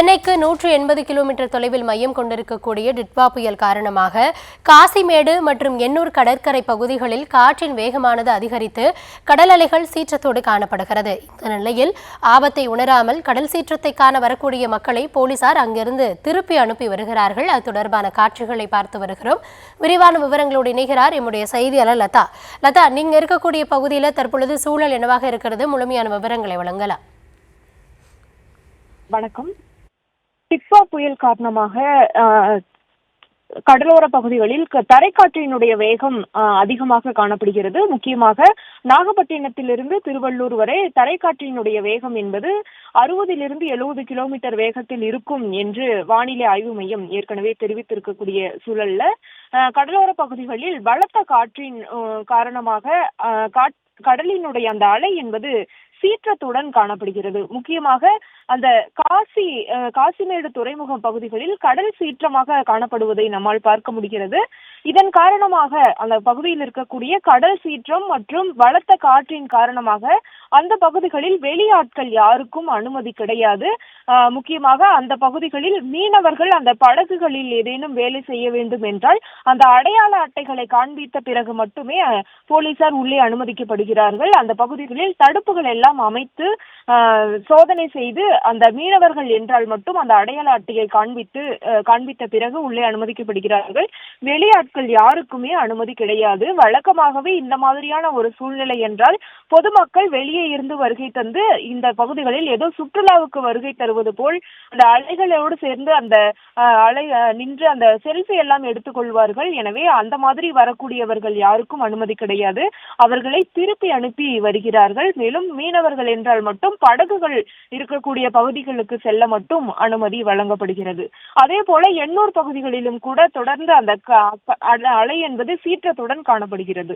சென்னைக்கு 180 கிலோமீட்டர் தொலைவில் மையம் கொண்டிருக்கக்கூடிய டிட்வா புயல் காரணமாக காசிமேடு மற்றும் எண்ணூர் கடற்கரை பகுதிகளில் காற்றின் வேகமானது அதிகரித்து கடல் அலைகள் சீற்றத்தோடு காணப்படுகிறது. இந்த நிலையில் ஆபத்தை உணராமல் கடல் சீற்றத்தை காண வரக்கூடிய மக்களை போலீசார் அங்கிருந்து திருப்பி அனுப்பி வருகிறார்கள். அது தொடர்பான காட்சிகளை பார்த்து வருகிறோம். விரிவான விவரங்களோடு இணைகிறார் எம்முடைய செய்தியாளர் லதா. லதா, நீங்க இருக்கக்கூடிய பகுதியில் தற்பொழுது சூழல் என்னவாக இருக்கிறது? முழுமையான விவரங்களை வழங்கலாம். வணக்கம். டிட்வா புயல் காரணமாக கடலோர பகுதிகளில் தரைக்காற்றினுடைய வேகம் அதிகமாக காணப்படுகிறது. முக்கியமாக நாகப்பட்டினத்திலிருந்து திருவள்ளூர் வரை தரைக்காற்றினுடைய வேகம் என்பது 60 to 70 கிலோமீட்டர் வேகத்தில் இருக்கும் என்று வானிலை ஆய்வு மையம் ஏற்கனவே தெரிவித்திருக்கக்கூடிய சூழல்ல கடலோர பகுதிகளில் பலத்த காற்றின் காரணமாக கடலினுடைய அந்த அலை என்பது சீற்றத்துடன் காணப்படுகிறது. முக்கியமாக அந்த காசிமேடு துறைமுக பகுதிகளில் கடல் சீற்றமாக காணப்படுவதை நம்மால் பார்க்க முடிகிறது. இதன் காரணமாக அந்த பகுதியில் இருக்கக்கூடிய கடல் சீற்றம் மற்றும் பலத்த காற்றின் காரணமாக அந்த பகுதிகளில் வெளியாட்கள் யாருக்கும் அனுமதி கிடையாது. முக்கியமாக அந்த பகுதிகளில் மீனவர்கள் அந்த படகுகளில் ஏதேனும் வேலை செய்ய வேண்டும் என்றால் அந்த அடையாள அட்டைகளை காண்பித்த பிறகு மட்டுமே போலீசார் உள்ளே அனுமதிக்கப்படுகிறார்கள். அந்த பகுதிகளில் தடுப்புகள் எல்லாம் அமைத்து சோதனை செய்து அந்த மீனவர்கள் என்றால் மட்டும் அந்த அடையாள அட்டையை காண்பித்த பிறகு உள்ளே அனுமதிக்கப்படுகிறார்கள். வெளியாட்கள் யாருக்குமே அனுமதி கிடையாது. வழக்கமாகவே இந்த மாதிரியான ஒரு சூழ்நிலை என்றால் பொதுமக்கள் வெளியே இருந்து வருகை தந்து இந்த பகுதிகளில் ஏதோ சுற்றுலாவுக்கு வருகை தருவது போல் அந்த அலைகளோடு சேர்ந்து அந்த நின்று அந்த செல்ஃபி எல்லாம் எடுத்துக்கொள்வார்கள். எனவே அந்த மாதிரி வரக்கூடியவர்கள் யாருக்கும் அனுமதி கிடையாது. அவர்களை திருப்பி அனுப்பி வருகிறார்கள். மேலும் மீனவர்கள் என்றால் மட்டும் படகுகள் இருக்கக்கூடிய பகுதிகளுக்கு செல்ல மட்டும் அனுமதி வழங்கப்படுகிறது. அதே போல எண்ணூர் பகுதிகளிலும் கூட தொடர்ந்து அந்த அலை என்பது சீற்றத்துடன் காணப்படுகிறது.